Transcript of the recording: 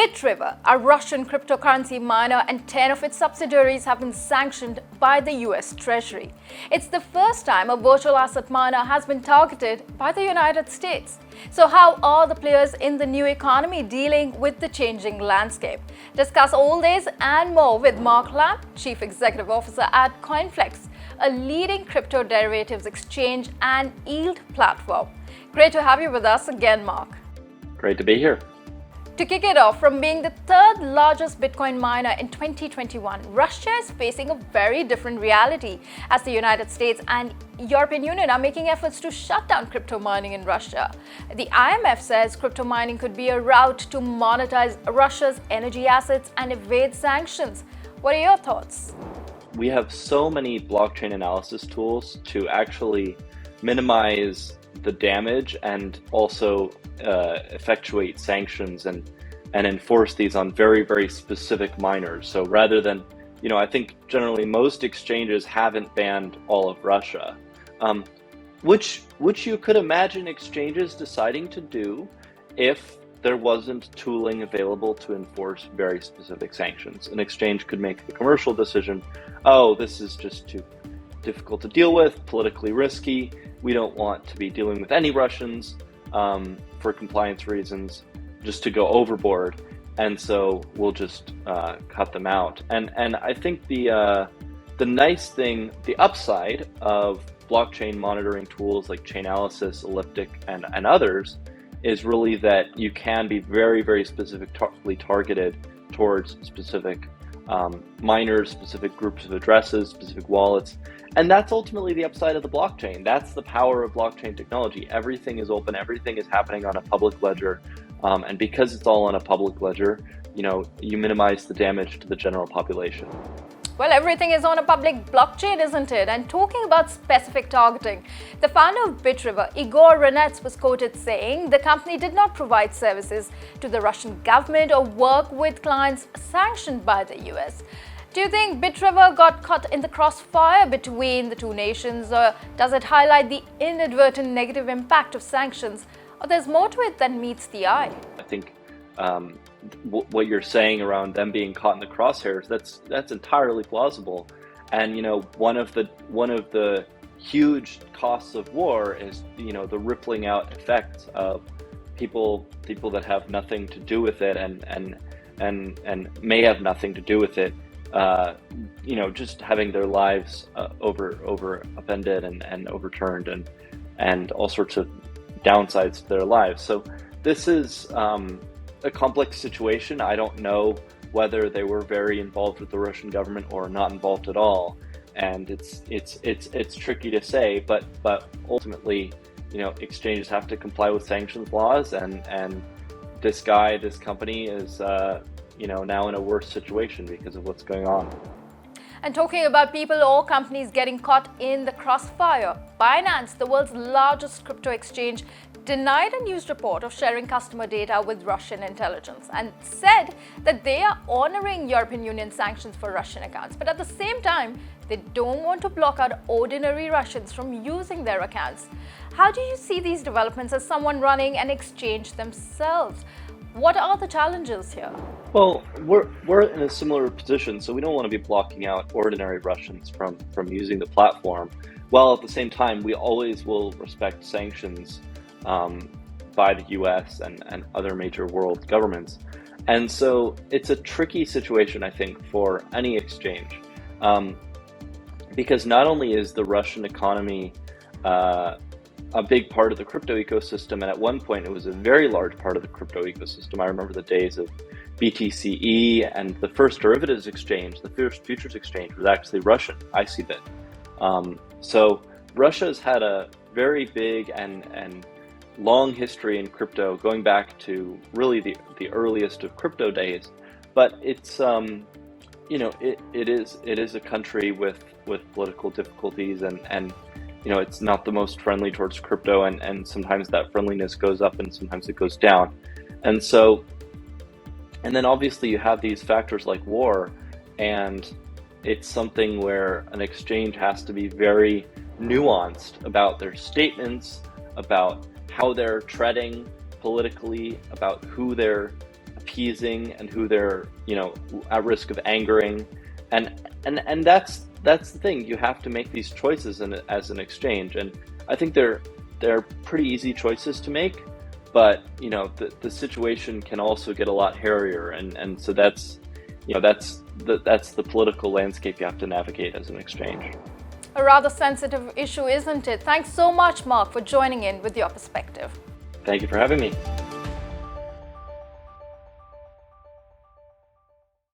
Bitriver, a Russian cryptocurrency miner, and 10 of its subsidiaries have been sanctioned by the US Treasury. It's the first time a virtual asset miner has been targeted by the United States. So how are the players in the new economy dealing with the changing landscape? Discuss all this and more with Mark Lamb, Chief Executive Officer at CoinFLEX, a leading crypto derivatives exchange and yield platform. Great to have you with us again, Mark. Great to be here. To kick it off, from being the third largest Bitcoin miner in 2021, Russia is facing a very different reality as the United States and European Union are making efforts to shut down crypto mining in Russia. The IMF says crypto mining could be a route to monetize Russia's energy assets and evade sanctions. What are your thoughts? We have so many blockchain analysis tools to actually minimize the damage and also effectuate sanctions and enforce these on very, very specific miners. So rather than, I think generally most exchanges haven't banned all of Russia, which you could imagine exchanges deciding to do if there wasn't tooling available to enforce very specific sanctions. An exchange could make the commercial decision, oh, this is just too difficult to deal with, politically risky. We don't want to be dealing with any Russians for compliance reasons, just to go overboard, and so we'll just cut them out. And I think the nice thing, the upside of blockchain monitoring tools like Chainalysis, Elliptic, and others is really that you can be very, very specifically targeted towards specific miners, specific groups of addresses, specific wallets. And that's ultimately the upside of the blockchain. That's the power of blockchain technology. Everything is open, everything is happening on a public ledger. And because it's all on a public ledger, you minimize the damage to the general population. Well, everything is on a public blockchain, isn't it? And talking about specific targeting, the founder of Bitriver, Igor Renets, was quoted saying the company did not provide services to the Russian government or work with clients sanctioned by the US. Do you think Bitriver got caught in the crossfire between the two nations, or does it highlight the inadvertent negative impact of sanctions, or there's more to it than meets the eye? I think what you're saying around them being caught in the crosshairs, that's entirely plausible. And one of the huge costs of war is the rippling out effects of people that have nothing to do with it and may have nothing to do with it, just having their lives upended and overturned and all sorts of downsides to their lives. So this is a complex situation. I don't know whether they were very involved with the Russian government or not involved at all, and it's tricky to say. But ultimately, exchanges have to comply with sanctions laws, and this company is now in a worse situation because of what's going on. And talking about people or companies getting caught in the crossfire, Binance, the world's largest crypto exchange, denied a news report of sharing customer data with Russian intelligence and said that they are honoring European Union sanctions for Russian accounts. But at the same time, they don't want to block out ordinary Russians from using their accounts. How do you see these developments as someone running an exchange themselves? What are the challenges here? Well, we're in a similar position, so we don't want to be blocking out ordinary Russians from using the platform, while at the same time we always will respect sanctions by the US and other major world governments. And so it's a tricky situation, I think, for any exchange, because not only is the Russian economy a big part of the crypto ecosystem, and at one point it was a very large part of the crypto ecosystem. I remember the days of BTCE, and the first derivatives exchange, the first futures exchange, was actually Russian, ICBit. So Russia has had a very big and long history in crypto, going back to really the earliest of crypto days. But it's it is a country with political difficulties, and it's not the most friendly towards crypto, and sometimes that friendliness goes up and sometimes it goes down. And then obviously you have these factors like war, and it's something where an exchange has to be very nuanced about their statements, about how they're treading politically, about who they're appeasing and who they're, at risk of angering. And that's the thing. You have to make these choices as an exchange. And I think they're pretty easy choices to make, but the situation can also get a lot hairier, and so that's the political landscape you have to navigate as an exchange. A rather sensitive issue, isn't it? Thanks so much, Mark, for joining in with your perspective. Thank you for having me.